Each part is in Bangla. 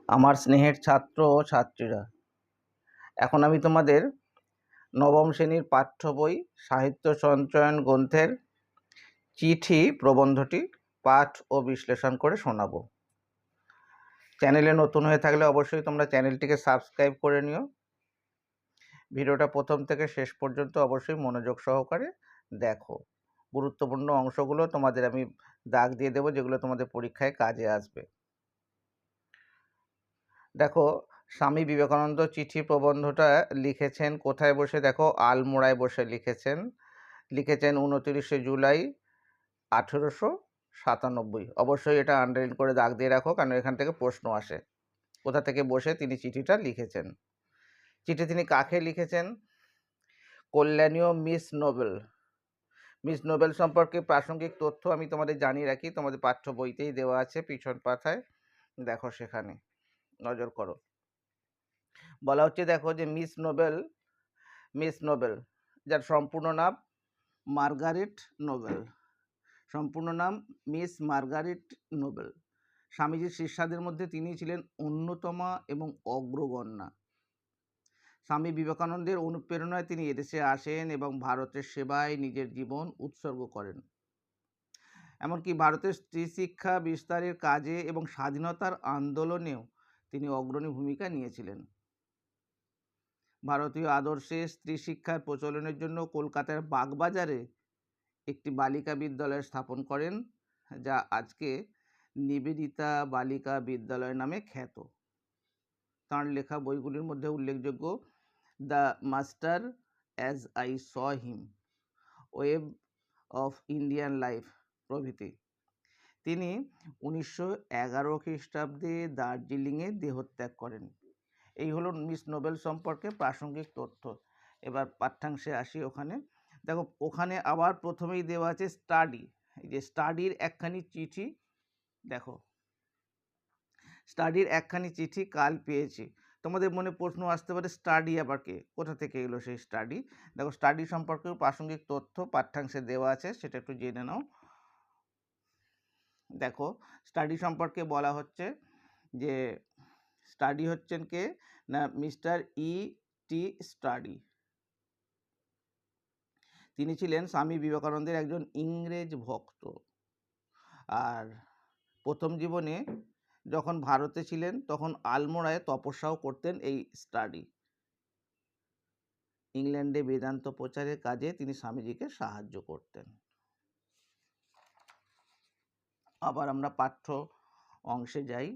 আমার স্নেহের ছাত্র ও ছাত্রীরা, এখন আমি তোমাদের নবম শ্রেণীর পাঠ্য বই সাহিত্য সঞ্চয়ন গ্রন্থের চিঠি প্রবন্ধটি পাঠ ও বিশ্লেষণ করে শোনাবো। চ্যানেলে নতুন হয়ে থাকলে অবশ্যই তোমরা চ্যানেলটিকে সাবস্ক্রাইব করে নিও। ভিডিওটা প্রথম থেকে শেষ পর্যন্ত অবশ্যই মনোযোগ সহকারে দেখো। গুরুত্বপূর্ণ অংশগুলো তোমাদের আমি দাগ দিয়ে দেবো, যেগুলো তোমাদের পরীক্ষায় কাজে আসবে। দেখো, স্বামী বিবেকানন্দ চিঠি প্রবন্ধটা লিখেছেন কোথায় বসে? দেখো, আলমোড়ায় বসে লিখেছেন। 29শে জুলাই 1897। অবশ্যই এটা আন্ডারলাইন করে দাগ দিয়ে রাখো, কারণ এখান থেকে প্রশ্ন আসে কোথা থেকে বসে তিনি চিঠিটা লিখেছেন। চিঠি তিনি কাকে লিখেছেন? কল্যাণীয় মিস নোবেল। মিস নোবেল সম্পর্কে প্রাসঙ্গিক তথ্য আমি তোমাদের জানিয়ে রাখি, তোমাদের পাঠ্য বইতেই দেওয়া আছে পিছন পাতায়। দেখো, সেখানে নজর করো। বলা হচ্ছে, দেখো যে মিস নোবেল, যার সম্পূর্ণ নাম মার্গারেট নোবেল, সম্পূর্ণ নাম মিস মার্গারেট নোবেল। স্বামীজির শিষ্যাদের মধ্যে তিনি ছিলেন অন্যতমা এবং অগ্রগণ্যা। স্বামী বিবেকানন্দের অনুপ্রেরণায় তিনি এদেশে আসেন এবং ভারতের সেবায় নিজের জীবন উৎসর্গ করেন। এমনকি ভারতের স্ত্রী শিক্ষা বিস্তারের কাজে এবং স্বাধীনতার আন্দোলনেও তিনি অগ্রণী ভূমিকা নিয়েছিলেন। ভারতীয় আদর্শে স্ত্রী শিক্ষার প্রচলনের জন্য কলকাতার বাগবাজারে একটি বালিকা বিদ্যালয় স্থাপন করেন, যা আজকে নিবেদিতা বালিকা বিদ্যালয় নামে খ্যাত। তাঁর লেখা বইগুলির মধ্যে উল্লেখযোগ্য the master as I saw him, web of Indian life প্রভৃতি। তিনি 1911 খ্রিস্টাব্দে দার্জিলিংয়ে দেহত্যাগ করেন। এই হলো মিস নোবেল সম্পর্কে প্রাসঙ্গিক তথ্য। এবার পাঠ্যাংশে আসি। ওখানে দেখো, ওখানে আবার প্রথমেই দেওয়া আছে স্টাডি। এই যে স্টাডির একখানি চিঠি, দেখো স্টাডির একখানি চিঠি কাল পেয়েছি। তোমাদের মনে প্রশ্ন আসতে পারে, স্টাডি আবার কে, কোথা থেকে এলো সেই স্টাডি? দেখো, স্টাডি সম্পর্কেও প্রাসঙ্গিক তথ্য পাঠ্যাংশে দেওয়া আছে, সেটা একটু জেনে নাও। দেখো, স্টাডি সম্পর্কে বলা হচ্ছে যে স্টাডি হচ্ছেন কে না, মিস্টার টি স্টাডি। তিনি ছিলেন স্বামী বিবেকানন্দের একজন ইংরেজ ভক্ত। আর প্রথম জীবনে যখন ভারতে ছিলেন তখন আলমোড়ায় তপস্যাও করতেন এই স্টাডি। ইংল্যান্ডে বেদান্ত প্রচারের কাজে তিনি স্বামীজিকে সাহায্য করতেন। আবার আমরা পাঠ্য অংশে যাই।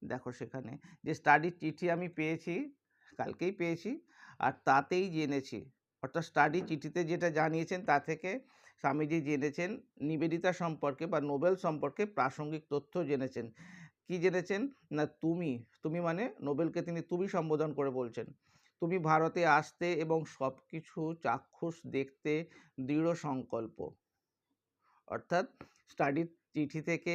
দেখো, সেখানে যে স্টাডির চিঠি আমি পেয়েছি, কালকেই পেয়েছি, আর তাতেই জেনেছি, অর্থাৎ স্টাডি চিঠিতে যেটা জানিয়েছেন তা থেকে স্বামীজি জেনেছেন নিবেদিতা সম্পর্কে বা নোবেল সম্পর্কে প্রাসঙ্গিক তথ্য জেনেছেন। কি জেনেছেন না, তুমি মানে নোবেলকে তিনি তুমি সম্বোধন করে বলছেন। তুমি ভারতে আসতে এবং সব কিছু চাক্ষুষ দেখতে দৃঢ় সংকল্প। অর্থাৎ স্টাডির চিঠি থেকে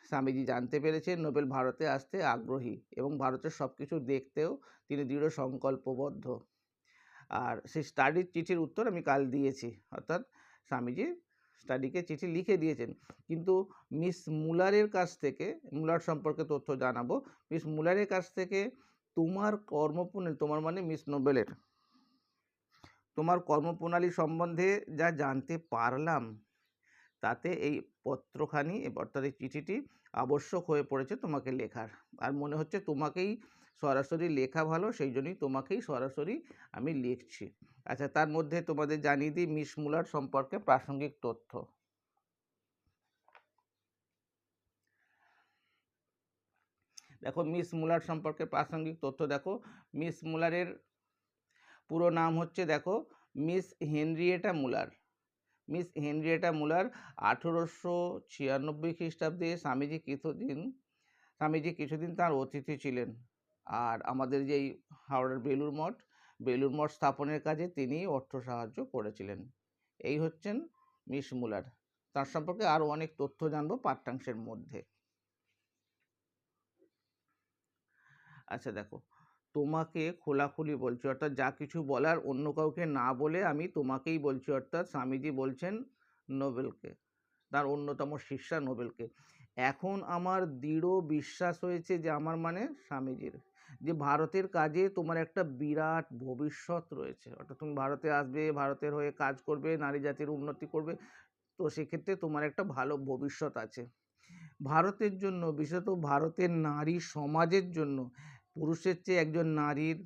স্বামীজি জানতে পেরেছেন নোবেল ভারতে আসতে আগ্রহী এবং ভারতের সব কিছু দেখতেও তিনি দৃঢ় সংকল্পবদ্ধ। আর সেই স্টাডির চিঠির উত্তর আমি কাল দিয়েছি, অর্থাৎ স্বামীজি স্টাডিকে চিঠি লিখে দিয়েছেন। কিন্তু মিস মুলারের কাছ থেকে, মুলার সম্পর্কে তথ্য জানাবো, মিস মুলারের কাছ থেকে তোমার কর্মপ্রণালী, তোমার মানে মিস নোবেলের, তোমার কর্মপ্রণালী সম্বন্ধে যা জানতে পারলাম তাতে এই পত্রখানি, অর্থাৎ এই চিঠিটি আবশ্যক হয়ে পড়েছে তোমাকে লেখার। আর মনে হচ্ছে তোমাকেই সরাসরি লেখা ভালো, সেই জন্যই তোমাকেই সরাসরি আমি লিখছি। আচ্ছা, তার মধ্যে তোমাদের জানিয়ে দিই মিস মুলার সম্পর্কে প্রাসঙ্গিক তথ্য। দেখো, মিস মুলার সম্পর্কে প্রাসঙ্গিক তথ্য দেখো, মিস মুলারের পুরো নাম হচ্ছে, দেখো, মিস হেনরিয়েটা মুলার। মিস হেনরিয়েটা মুলার 1896 খ্রিস্টাব্দে স্বামীজি কিছুদিন তার অতিথি ছিলেন। আর আমাদের যেই হাওড়ার বেলুড় মঠ স্থাপনের কাজে তিনি অর্থ সাহায্য করেছিলেন। এই হচ্ছেন মিস মুলার। তার সম্পর্কে আরও অনেক তথ্য জানবো পাঠ্যাংশের মধ্যে। আচ্ছা, দেখো, তোমাকে খোলাখুলি বলছি, অর্থাৎ যা কিছু বলার অন্য কাউকে না বলে আমি তোমাকেই বলছি, অর্থাৎ স্বামীজি বলছেন নোবেলকে, তার অন্যতম শিষ্যা নোবেলকে। এখন আমার দৃঢ় বিশ্বাস হয়েছে যে আমার মানে স্বামীজির, যে ভারতের কাজে তোমার একটা বিরাট ভবিষ্যৎ রয়েছে। অর্থাৎ তুমি ভারতে আসবে, ভারতের হয়ে কাজ করবে, নারী জাতির উন্নতি করবে, তো সেক্ষেত্রে তোমার একটা ভালো ভবিষ্যৎ আছে। ভারতের জন্য, বিশেষত ভারতের নারী সমাজের জন্য পুরুষের চেয়ে একজন নারীর,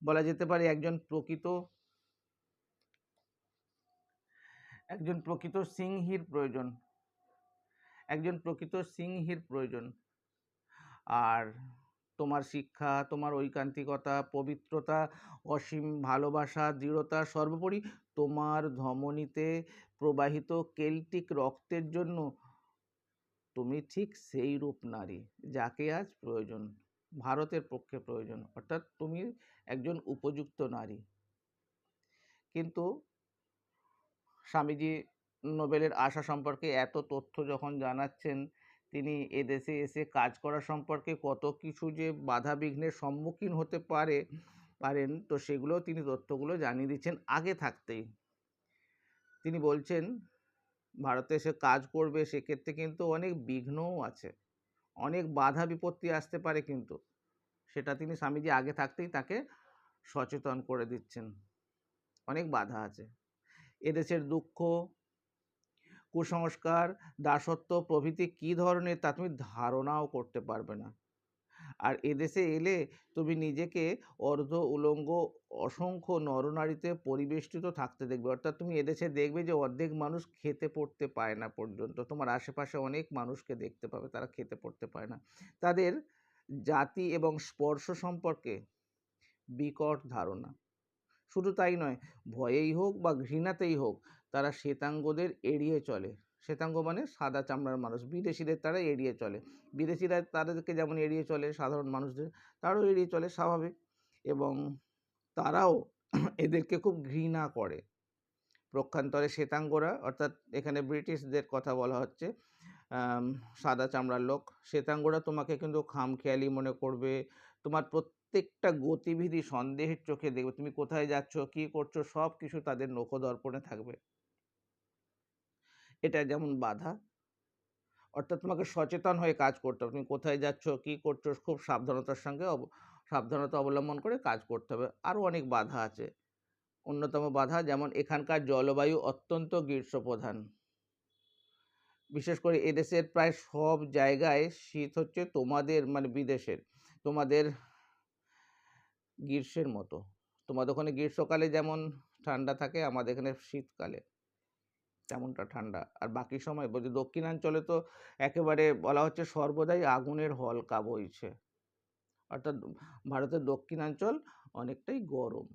বলা যেতে পারে একজন প্রকৃত সিংহীর প্রয়োজন, একজন প্রকৃত সিংহীর প্রয়োজন। আর তোমার শিক্ষা, তোমার ঐকান্তিকতা, পবিত্রতা, অসীম ভালোবাসা, দৃঢ়তা, সর্বোপরি তোমার ধমনীতে প্রবাহিত কেল্টিক রক্তের জন্য তুমি ঠিক সেই রূপ নারী যাকে আজ প্রয়োজন, ভারতের পক্ষে প্রয়োজন। অর্থাৎ তুমি একজন উপযুক্ত নারী। কিন্তু স্বামীজি নোবেলের আশা সম্পর্কে এত তথ্য যখন জানাচ্ছেন, তিনি এদেশে এসে কাজ করা সম্পর্কে কত কিছু যে বাধা বিঘ্নের সম্মুখীন হতে পারেন, তো সেগুলো তিনি তথ্যগুলো জানিয়ে দিচ্ছেন আগে থাকতেই। তিনি বলছেন ভারতে এসে কাজ করবে, সেক্ষেত্রে কিন্তু অনেক বিঘ্নও আছে, অনেক বাধা বিপত্তি আসতে পারে, কিন্তু সেটা তিনি স্বামীজি আগে থাকতেই তাকে সচেতন করে দিচ্ছেন। অনেক বাধা আছে, এদেশের দুঃখ, কুসংস্কার, দাসত্ব প্রভৃতি কী ধরনের তা তুমি ধারণাও করতে পারবে না। আর এদেশে এলে তুমি নিজেকে অর্ধ উলঙ্গ অসংখ্য নরনারীতে পরিবেষ্টিত থাকতে দেখবে। অর্থাৎ তুমি এদেশে দেখবে যে অর্ধেক মানুষ খেতে পড়তে পায় না পর্যন্ত। তোমার আশেপাশে অনেক মানুষকে দেখতে পাবে, তারা খেতে পড়তে পায় না। তাদের জাতি এবং স্পর্শ সম্পর্কে বিকট ধারণা। শুধু তাই নয়, ভয়েই হোক বা ঘৃণাতেই হোক, তারা শ্বেতাঙ্গদের এড়িয়ে চলে। শ্বেতাঙ্গ মানে সাদা চামড়ার মানুষ, বিদেশিদের তারা এড়িয়ে চলে। বিদেশিরা তাদেরকে যেমন এড়িয়ে চলে, সাধারণ মানুষদের তারাও এড়িয়ে চলে, স্বাভাবিক। এবং তারাও এদেরকে খুব ঘৃণা করে। পক্ষান্তরে শ্বেতাঙ্গরা, অর্থাৎ এখানে ব্রিটিশদের কথা বলা হচ্ছে, সাদা চামড়ার লোক, শ্বেতাঙ্গরা তোমাকে কিন্তু খামখেয়ালি মনে করবে। তোমার প্রত্যেকটা গতিবিধি সন্দেহের চোখে দেখবে। তুমি কোথায় যাচ্ছ, কি করছো, সব কিছু তাদের নখদর্পণে থাকবে। এটা যেমন বাধা, অর্থাৎ তোমাকে সচেতন হয়ে কাজ করতে হবে। তুমি কোথায় যাচ্ছ, কি করছো, খুব সাবধানতার সঙ্গে সাবধানতা অবলম্বন করে কাজ করতে হবে। আরও অনেক বাধা আছে। অন্যতম বাধা যেমন এখানকার জলবায়ু অত্যন্ত গ্রীষ্মপ্রধান। বিশেষ করে এদেশের প্রায় সব জায়গায় শীত হচ্ছে তোমাদের মানে বিদেশের তোমাদের গ্রীষ্মের মতো। তোমাদের ওখানে গ্রীষ্মকালে যেমন ঠান্ডা থাকে, আমাদের এখানে শীতকালে তেমনটা ঠান্ডা। আর বাকি সময় বলছি দক্ষিণাঞ্চলে তো একেবারে বলা হচ্ছে সর্বদাই আগুনের হলকা বইছে। অর্থাৎ ভারতের দক্ষিণাঞ্চল অনেকটাই গরম।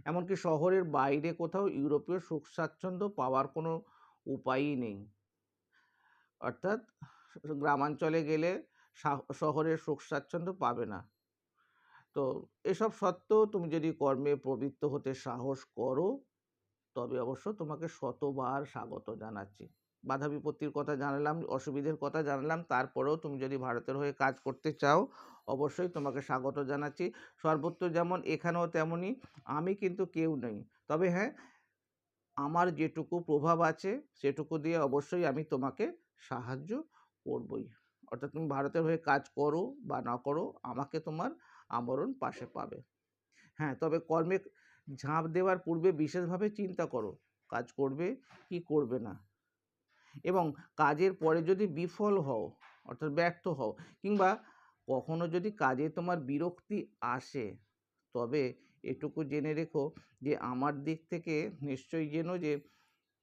এমনকি শহরের বাইরে কোথাও ইউরোপীয় সুখ স্বাচ্ছন্দ্য পাওয়ার কোনো উপায়ই নেই। অর্থাৎ গ্রামাঞ্চলে গেলে শহরের সুখ স্বাচ্ছন্দ্য পাবে না। তো এসব সত্ত্বেও তুমি যদি কর্মে প্রবৃত্ত হতে সাহস করো, তবে অবশ্য তোমাকে শতবার স্বাগত জানাচ্ছি। বাধা বিপত্তির কথা জানালাম, অসুবিধের কথা জানালাম, তারপরেও তুমি যদি ভারতের হয়ে কাজ করতে চাও, অবশ্যই তোমাকে স্বাগত জানাচ্ছি। সর্বত্র যেমন এখানেও তেমনই। আমি কিন্তু কেউ নেই, তবে হ্যাঁ, আমার যেটুকু প্রভাব আছে সেটুকু দিয়ে অবশ্যই আমি তোমাকে সাহায্য করবই। অর্থাৎ তুমি ভারতের হয়ে কাজ করো বা না করো, আমাকে তোমার আমরণ পাশে পাবে। হ্যাঁ, তবে কর্মে ঝাঁপ দেওয়ার পূর্বে বিশেষভাবে চিন্তা করো, কাজ করবে কি করবে না। এবং কাজের পরে যদি বিফল হও, অর্থাৎ ব্যর্থ হও, কিংবা কখনো যদি কাজে তোমার বিরক্তি আসে, তবে এটুকু জেনে রেখো যে আমার দিক থেকে নিশ্চয়ই জেনো যে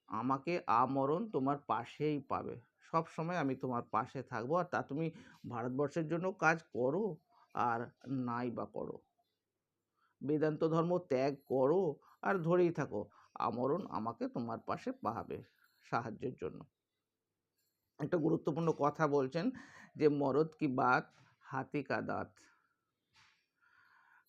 আমাকে আমরণ তোমার পাশেই পাবে। সব সময় আমি তোমার পাশে থাকবো। আর তা তুমি ভারতবর্ষের জন্য কাজ করো আর নাই বা করো, বেদান্ত ধর্ম ত্যাগ করো আর ধরেই থাকো, আমরণ আমাকে তোমার পাশে পাবে সাহায্যের জন্য। একটা গুরুত্বপূর্ণ কথা বলছেন যে মরদ কি বাত হাতি কা দাঁত।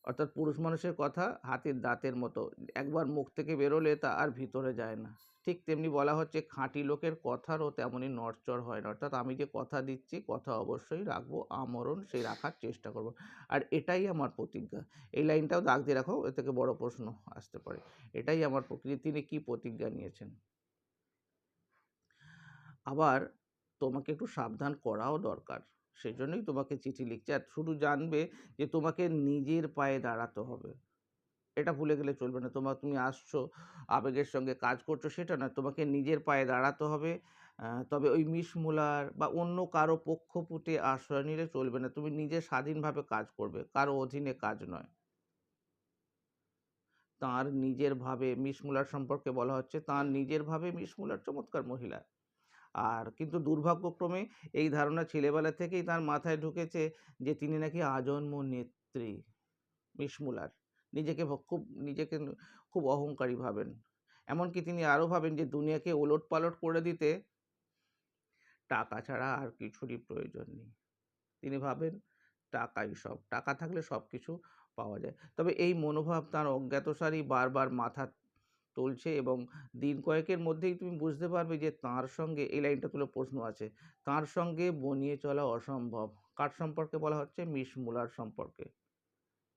অর্থাৎ পুরুষ মানুষের কথা হাতির দাঁতের মতো, একবার মুখ থেকে বেরোলে তা আর ভিতরে যায় না। ঠিক তেমনি বলা হচ্ছে খাঁটি লোকের কথারও তেমনই নড়চড় হয় না। অর্থাৎ আমি যে কথা দিচ্ছি, কথা অবশ্যই রাখবো, আমরণ সেই রাখার চেষ্টা করব। আর এটাই আমার প্রতিজ্ঞা। এই লাইনটাও দাগ দিয়ে রাখো, এ থেকে বড় প্রশ্ন আসতে পারে। এটাই আমার প্রকৃতি। তিনি কি প্রতিজ্ঞা নিয়েছেন। আবার তোমাকে একটু সাবধান করাও দরকার। সেজন্যই তোমাকে চিঠি লিখছে। আর শুধু জানবে যে তোমাকে নিজের পায়ে দাঁড়াতে হবে। এটা ভুলে গেলে চলবে না। তুমি আসছো, আবেগের সঙ্গে কাজ করছো সেটা না। তোমাকে নিজের পায়ে দাঁড়াতে হবে। তবে ওই মিশমূলার বা অন্য কারো পক্ষপুটে আশ্রয় নিলে চলবে না। তুমি নিজে স্বাধীনভাবে কাজ করবে। কারো অধীনে কাজ নয়। তাঁর নিজের ভাবে মিশমূলার সম্পর্কে বলা হচ্ছে, তাঁর নিজের ভাবে মিশমূলার চমৎকার মহিলা। আর কিন্তু দুর্ভাগ্যক্রমে এই ধারণা ছেলেবেলা থেকেই তার মাথায় ঢুকেছে যে তিনি নাকি আজন্ম নেত্রী মিশমূলার। নিজেকে খুব অহংকারী ভাবেন। এমনকি তিনি আরও ভাবেন যে দুনিয়াকে ওলটপালট করে দিতে টাকা ছাড়া আর কিছুরই প্রয়োজন নেই। তিনি ভাবেন টাকাই সব। টাকা থাকলে সব কিছু পাওয়া যায়। তবে এই মনোভাব তার অজ্ঞাতসারেই বারবার মাথা তুলছে এবং দিন কয়েকের মধ্যেই তুমি বুঝতে পারবে যে তাঁর সঙ্গে এই লাইনটা তুলে প্রশ্ন আছে। তাঁর সঙ্গে বনিয়ে চলা অসম্ভব। কার সম্পর্কে বলা হচ্ছে? মিশমূলার সম্পর্কে।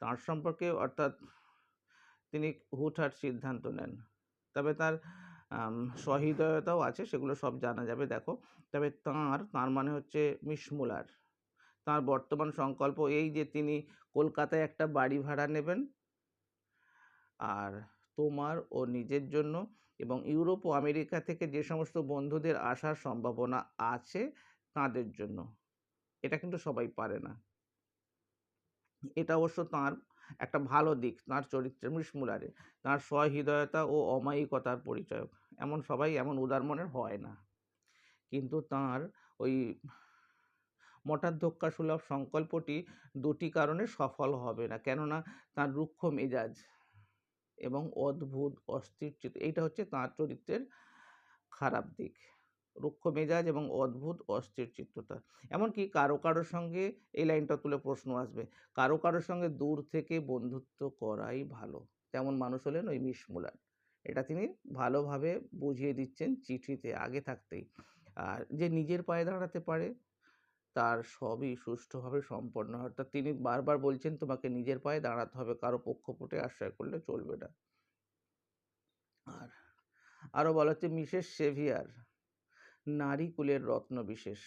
তাঁর সম্পর্কে অর্থাৎ তিনি হুটহাট সিদ্ধান্ত নেন। তবে তার সহৃদয়তাও আছে, সেগুলো সব জানা যাবে দেখো। তবে তাঁর মানে হচ্ছে মিশমূলার। তাঁর বর্তমান সংকল্প এই যে তিনি কলকাতায় একটা বাড়ি ভাড়া নেবেন আর তোমার ও নিজের জন্য এবং ইউরোপ ও আমেরিকা থেকে যে সমস্ত বন্ধুদের আসার সম্ভাবনা আছে তাদের জন্য। এটা কিন্তু সবাই পারে না। এটা অবশ্য তাঁর একটা ভালো দিক, তাঁর চরিত্রের মিশমূলারে। তাঁর সহৃদয়তা ও অমায়িকতার পরিচায়ক। এমন উদার মনের হয় না। কিন্তু তাঁর ওই মঠাধ্যক্ষা সুলভ সংকল্পটি দুটি কারণে সফল হবে না। কেননা তাঁর রুক্ষ মেজাজ এবং অদ্ভুত অস্থির চিত্ত, এইটা হচ্ছে তাঁর চরিত্রের খারাপ দিক। রুক্ষ মেজাজ এবং অদ্ভুত অস্থির চিত্ততা। এমনকি কারো সঙ্গে এই লাইনটা তুলে প্রশ্ন আসবে, কারো সঙ্গে দূর থেকে বন্ধুত্ব করাই ভালো। তেমন মানুষ হলেন ওই মিশমূলার। এটা তিনি ভালোভাবে বুঝিয়ে দিচ্ছেন চিঠিতে আগে থাকতেই। আর যে নিজের পায়ে দাঁড়াতে পারে তার সবই সুষ্ঠুভাবে সম্পন্ন হয়। অর্থাৎ তিনি বারবার বলছেন তোমাকে নিজের পায়ে দাঁড়াতে হবে, কারো পক্ষপুটে আশ্রয় করলে চলবে না। আর আরও বলা হচ্ছে মিসেস সেভিয়ার নারী কুলের রত্ন বিশেষ।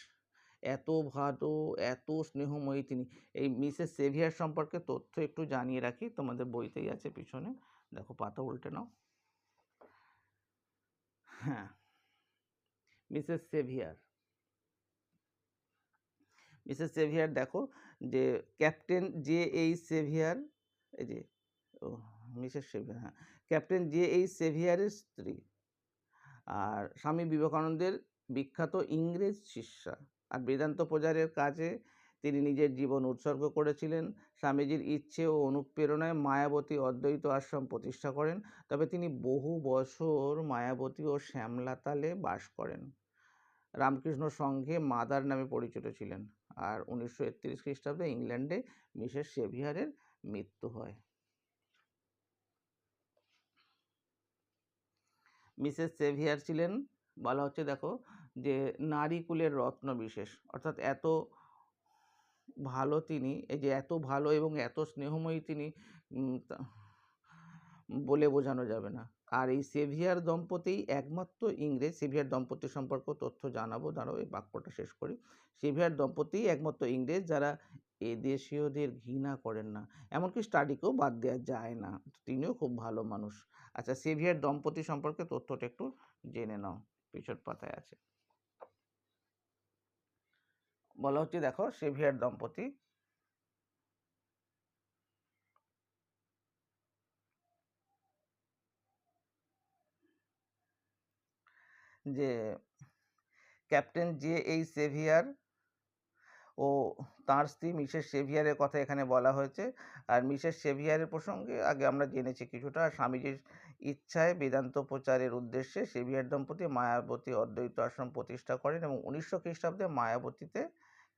এত ভালো, এত স্নেহময়ী তিনি। এই মিসেস সেভিয়ার সম্পর্কে তথ্য একটু জানিয়ে রাখি, তোমাদের বইতেই আছে পিছনে, দেখো পাতা উল্টে নাও। হ্যাঁ, মিসেস সেভিয়ার দেখো যে ক্যাপ্টেন জে.এইচ সেভিয়ার, এই যে মিসেস সেভিয়ার, হ্যাঁ, ক্যাপ্টেন জে.এইচ সেভিয়ারের স্ত্রী আর স্বামী বিবেকানন্দের বিখ্যাত ইংরেজ শিষ্যা। আর বেদান্ত প্রচারের কাজে তিনি নিজের জীবন উৎসর্গ করেছিলেন। স্বামীজির ইচ্ছে ও অনুপ্রেরণায় মায়াবতী অদ্বৈত আশ্রম প্রতিষ্ঠা করেন। তবে তিনি বহু বছর মায়াবতী ও শ্যামলাতালে বাস করেন। রামকৃষ্ণ সংঘে মাদার নামে পরিচিত ছিলেন। আর 1931 খ্রিস্টাব্দে ইংল্যান্ডে মিসেস সেভিয়ারের মৃত্যু হয়। মিসেস সেভিয়ার ছিলেন, বলা হচ্ছে দেখো যে নারী কুলের রত্ন বিশেষ। অর্থাৎ এত ভালো তিনি, এই যে এত ভালো এবং এত স্নেহময়ী তিনি, বলে বোঝানো যাবে না। আর এই সেভিয়ার দম্পতি একমাত্র ইংরেজ, সেভিয়ার দম্পতি সম্পর্কে তথ্য জানাবো, দাঁড়াও এই বাক্যটা শেষ করি। সেভিয়ার দম্পতি একমাত্র ইংরেজ যারা এদেশীয়দের ঘৃণা করেন না, এমনকি স্টাডিকেও বাদ দেওয়া যায় না। তিনিও খুব ভালো মানুষ। আচ্ছা, সেভিয়ার দম্পতি সম্পর্কে তথ্যটা একটু জেনে নাও, পিছন পাতায় আছে। বলা হচ্ছে দেখো সেভিয়ার দম্পতি যে ক্যাপ্টেন জে.এইচ সেভিয়ার ও তাঁর স্ত্রী মিসেস সেভিয়ারের কথা এখানে বলা হয়েছে। আর মিসেস সেভিয়ারের প্রসঙ্গে আগে আমরা জেনেছি কিছুটা। স্বামীজির ইচ্ছায় বেদান্ত প্রচারের উদ্দেশ্যে সেভিয়ার দম্পতি মায়াবতী অদ্বৈত আশ্রম প্রতিষ্ঠা করেন এবং 1900 খ্রিস্টাব্দে মায়াবতীতে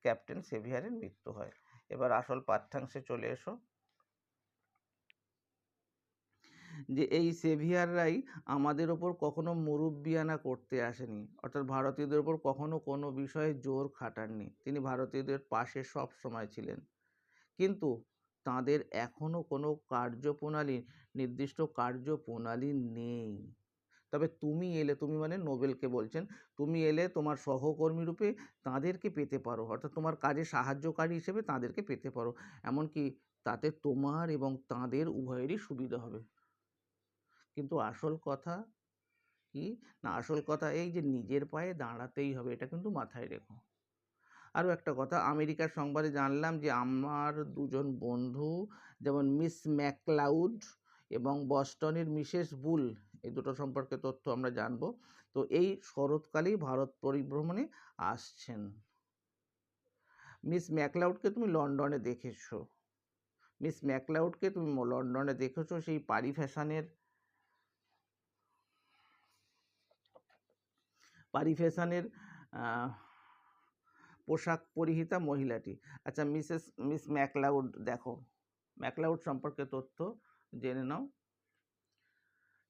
ক্যাপ্টেন সেভিয়ারের মৃত্যু হয়। এবার আসল পাঠ্যাংশে চলে এসো। যে এই সেভিয়াররাই আমাদের ওপর কখনো মুরুব্বিয়ানা করতে আসেনি, অর্থাৎ ভারতীয়দের ওপর কখনো কোনো বিষয়ে জোর খাটাননি। তিনি ভারতীয়দের পাশে সব সময় ছিলেন। কিন্তু তাদের এখনো কোনো নির্দিষ্ট কার্যপ্রণালী নেই। তবে তুমি এলে, তুমি মানে নোবেলকে বলছেন, তুমি এলে তোমার সহকর্মী রূপে তাদেরকে পেতে পারো, অর্থাৎ তোমার কাজে সাহায্যকারী হিসেবে তাদেরকে পেতে পারো। এমনকি তাতে তোমার এবং তাদের উভয়েরই সুবিধা হবে। কিন্তু আসল কথা কি না, আসল কথা এই যে নিজের পায়ে দাঁড়াতেই হবে, এটা কিন্তু মাথায় রেখো। আরও একটা কথা, আমেরিকার সংবাদে জানলাম যে আমার দুজন বন্ধু, যেমন মিস ম্যাকলাউড এবং বস্টনের মিসেস বুল, এই দুটো সম্পর্কে তথ্য আমরা জানবো। তো এই শরৎকালেই ভারত পরিভ্রমণে আসছেন। মিস ম্যাকলাউডকে তুমি লন্ডনে দেখেছো, মিস ম্যাকলাউডকে তুমি লন্ডনে দেখেছো, সেই পারি ফ্যাশনের পোশাক পরিহিতা মহিলাটি। আচ্ছা, মিস ম্যাকলাউড দেখো, ম্যাকলাউড সম্পর্কে তথ্য জেনে নাও।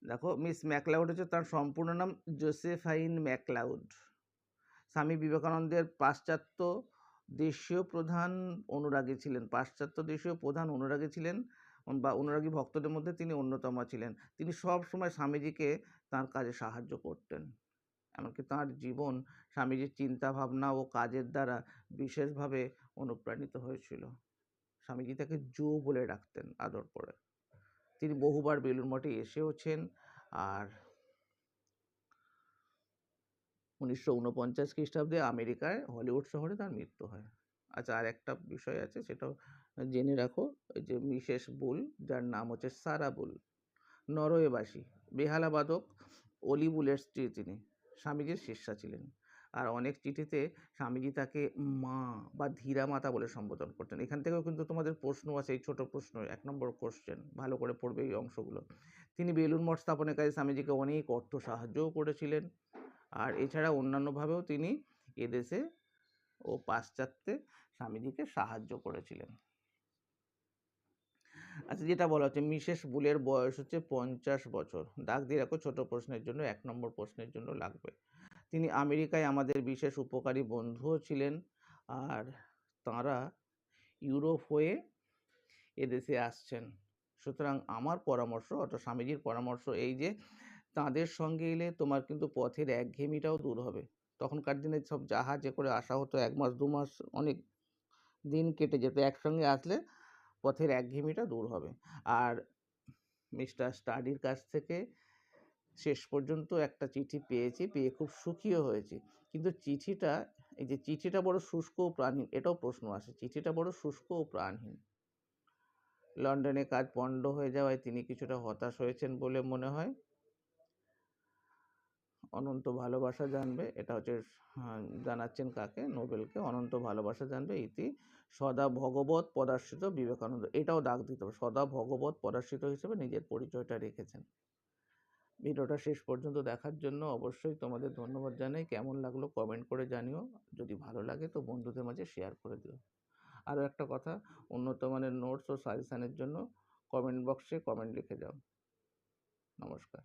দেখো, মিস ম্যাকলাউড হচ্ছে, তার সম্পূর্ণ নাম জোসেফাইন ম্যাকলাউড। স্বামী বিবেকানন্দের পাশ্চাত্য দেশীয় প্রধান অনুরাগী ছিলেন, পাশ্চাত্য দেশীয় প্রধান অনুরাগী ছিলেন, বা অনুরাগী ভক্তদের মধ্যে তিনি অন্যতম ছিলেন। তিনি সব সময় স্বামীজিকে তার কাজে সাহায্য করতেন। এমনকি তাঁর জীবন স্বামীজির চিন্তাভাবনা ও কাজের দ্বারা বিশেষভাবে অনুপ্রাণিত হয়েছিল। স্বামীজি তাকে জো বলে ডাকতেন আদর করে। তিনি বহুবার বেলুড় মঠে এসেওছেন। আর 1949 খ্রিস্টাব্দে আমেরিকায় হলিউড শহরে তার মৃত্যু হয়। আচ্ছা, আর একটা বিষয় আছে, সেটাও জেনে রাখো। ওই যে মিসেস বুল, যার নাম হচ্ছে সারা বুল, নরওয়েবাসী বেহালা বাদক অলি বুলের স্ত্রী। তিনি স্বামীজির শিষ্যা ছিলেন। আর অনেক চিঠিতে স্বামীজি তাকে মা বা ধীরা মাতা বলে সম্বোধন করতেন। এখান থেকেও কিন্তু তোমাদের প্রশ্ন আছে, এই ছোট প্রশ্ন, 1 নম্বর কোশ্চেন, ভালো করে পড়বে এই অংশগুলো। তিনি বেলুড় মঠ স্থাপনের কাজে স্বামীজিকে অনেক অর্থ সাহায্যও করেছিলেন। আর এছাড়া অন্যান্যভাবেও তিনি এদেশে ও পাশ্চাত্যে স্বামীজিকে সাহায্য করেছিলেন। আচ্ছা, যেটা বলা হচ্ছে, মিসেস বুলের বয়স হচ্ছে 50 বছর। দাগ দিয়ে রাখো, ছোট প্রশ্নের জন্য, 1 নম্বর প্রশ্নের জন্য লাগবে। তিনি আমেরিকায় আমাদের বিশেষ উপকারী বন্ধুও ছিলেন। আর তাঁরা ইউরোপ হয়ে এদেশে আসছেন। সুতরাং আমার পরামর্শ, অর্থাৎ স্বামীজির পরামর্শ এই যে, তাঁদের সঙ্গে এলে তোমার কিন্তু পথের একঘেয়েমিটাও দূর হবে। তখনকার দিনে সব জাহাজে করে আসা হতো, 1 মাস 2 মাস অনেক দিন কেটে যেত। একসঙ্গে আসলে পথের একঘেয়েমিটা দূর হবে। আর মিস্টার স্টাডির কাছ থেকে শেষ পর্যন্ত একটা চিঠি পেয়েছি, পেয়ে খুব সুখীও হয়েছি। কিন্তু চিঠিটা, এই যে চিঠিটা বড় শুষ্ক ও প্রাণহীন, এটাও প্রশ্ন আসে, চিঠিটা বড় শুষ্ক ও প্রাণহীন। লন্ডনে কাজ পণ্ড হয়ে যাওয়ায় তিনি কিছুটা হতাশ হয়েছেন বলে মনে হয়। অনন্ত ভালোবাসা জানবে, এটা হচ্ছে জানাচ্ছেন কাকে, নোবেলকে। অনন্ত ভালোবাসা জানবে, ইতি সদা ভগবত পদাশ্রিত বিবেকানন্দ। এটাও দাগ দিতে হবে, সদা ভগবত পদাশ্রিত হিসেবে নিজের পরিচয়টা রেখেছেন। ভিডিওটা শেষ পর্যন্ত দেখার জন্য অবশ্যই তোমাদের ধন্যবাদ জানাই। কেমন লাগলো কমেন্ট করে জানিও। যদি ভালো লাগে তো বন্ধুদের মাঝে শেয়ার করে দিও। আরও একটা কথা, উন্নত মানের নোটস ও সাজেশানের জন্য কমেন্ট বক্সে কমেন্ট লিখে যাও। নমস্কার।